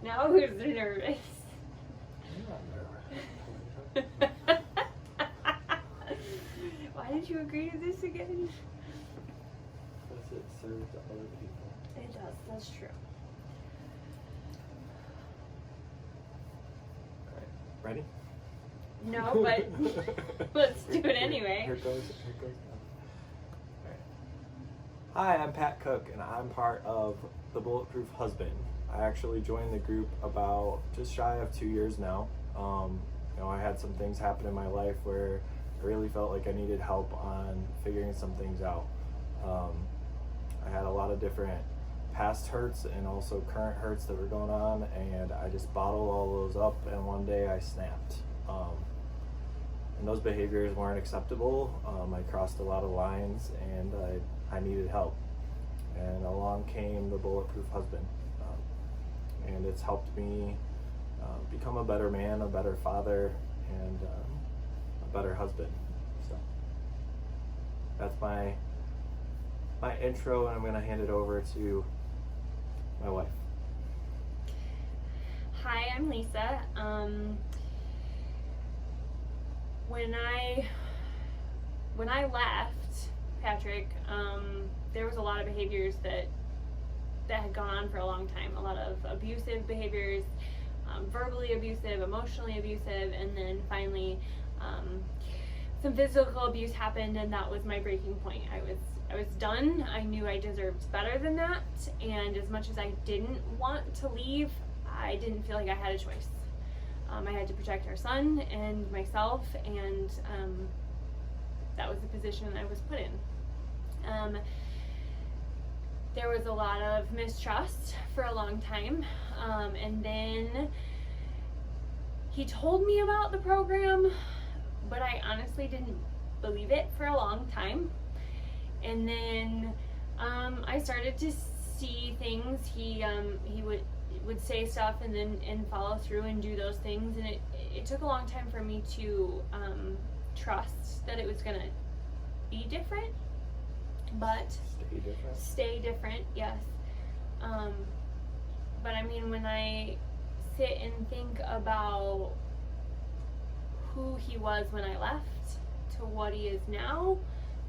Now who's nervous? I'm not nervous. Why did you agree to this again? Because it serves other people. It does, that's true. Alright, ready? No, but let's do it anyway. Here goes now. Alright. Hi, I'm Pat Cook, and I'm part of the Bulletproof Husband. I actually joined the group about just shy of 2 years now. I had some things happen in my life where I really felt like I needed help on figuring some things out. I had a lot of different past hurts and also current hurts that were going on, and I just bottled all those up, and one day I snapped. And those behaviors weren't acceptable. I crossed a lot of lines, and I needed help. And along came the Bulletproof Husband. And it's helped me become a better man, a better father, and a better husband. So that's my intro, and I'm going to hand it over to my wife. Hi, I'm Lisa. When I left Patrick, there was a lot of behaviors that had gone on for a long time. A lot of abusive behaviors, verbally abusive, emotionally abusive, and then finally some physical abuse happened, and that was my breaking point. I was done. I knew I deserved better than that, and as much as I didn't want to leave, I didn't feel like I had a choice. I had to protect our son and myself, and that was the position I was put in. There was a lot of mistrust for a long time, and then he told me about the program, but I honestly didn't believe it for a long time. And then I started to see things. He would say stuff and follow through and do those things, and it took a long time for me to trust that it was gonna be different. But stay different, yes. But I mean, when I sit and think about who he was when I left to what he is now,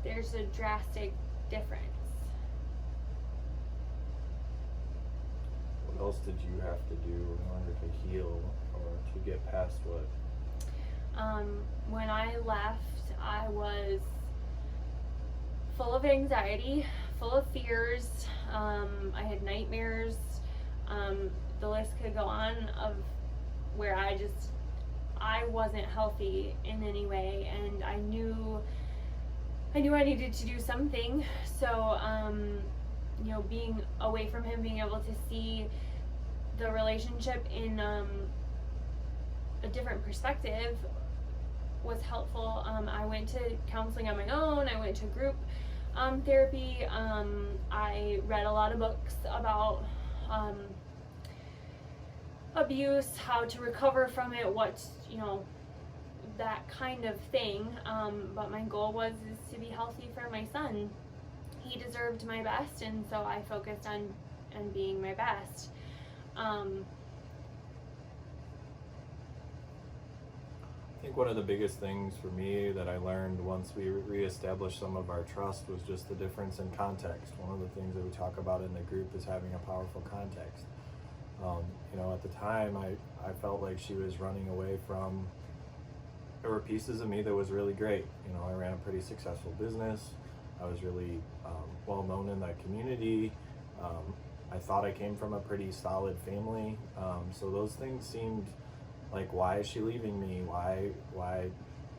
there's a drastic difference. What else did you have to do in order to heal or to get past what? When I left, I was full of anxiety, full of fears. I had nightmares. The list could go on of where I wasn't healthy in any way, and I knew I needed to do something. So, being away from him, being able to see the relationship in a different perspective was helpful. I went to counseling on my own. I went to group therapy. I read a lot of books about abuse, how to recover from it, that kind of thing. But my goal was to be healthy for my son. He deserved my best, and so I focused on being my best. I think one of the biggest things for me that I learned once we reestablished some of our trust was just the difference in context. One of the things that we talk about in the group is having a powerful context. At the time, I felt like she was running away from, there were pieces of me that was really great. I ran a pretty successful business. I was really well known in that community. I thought I came from a pretty solid family. So those things seemed like, why is she leaving me? Why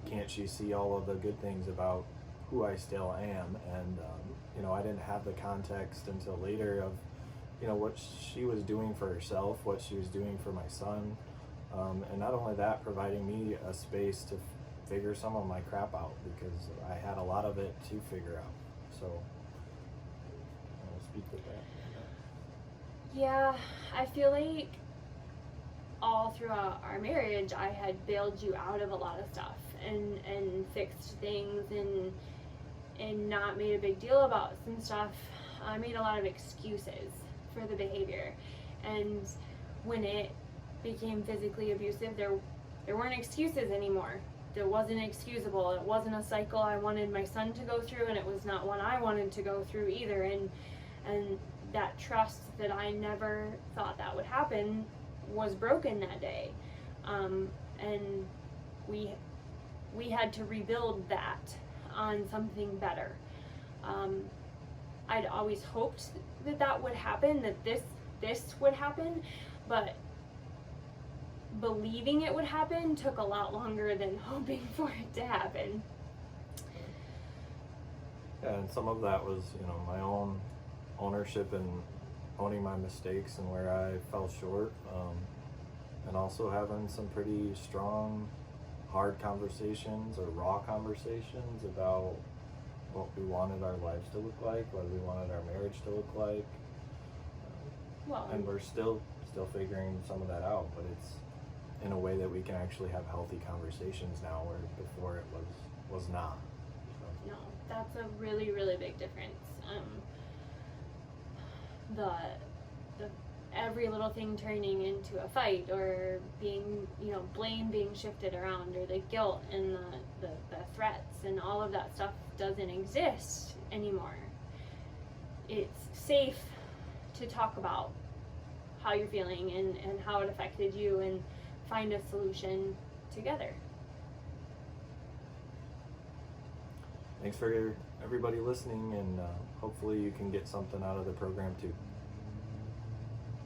can't she see all of the good things about who I still am? And I didn't have the context until later of what she was doing for herself, what she was doing for my son, and not only that, providing me a space to figure some of my crap out, because I had a lot of it to figure out. So I'll speak with that. Yeah, I feel like all throughout our marriage, I had bailed you out of a lot of stuff and fixed things and not made a big deal about some stuff. I made a lot of excuses for the behavior. And when it became physically abusive, there weren't excuses anymore. It wasn't excusable. It wasn't a cycle I wanted my son to go through, and it was not one I wanted to go through either. And that trust that I never thought that would happen was broken that day. And we had to rebuild that on something better. I'd always hoped that would happen, that this would happen, but believing it would happen took a lot longer than hoping for it to happen. Yeah, and some of that was, my own ownership and owning my mistakes and where I fell short, and also having some pretty strong, hard conversations or raw conversations about what we wanted our lives to look like, what we wanted our marriage to look like. And we're still figuring some of that out, but it's in a way that we can actually have healthy conversations now, where before it was not. So. No, that's a really, really big difference. The every little thing turning into a fight, or being, blame being shifted around, or the guilt and the threats and all of that stuff doesn't exist anymore. It's safe to talk about how you're feeling and how it affected you, and find a solution together. Thanks for everybody listening, and hopefully you can get something out of the program too.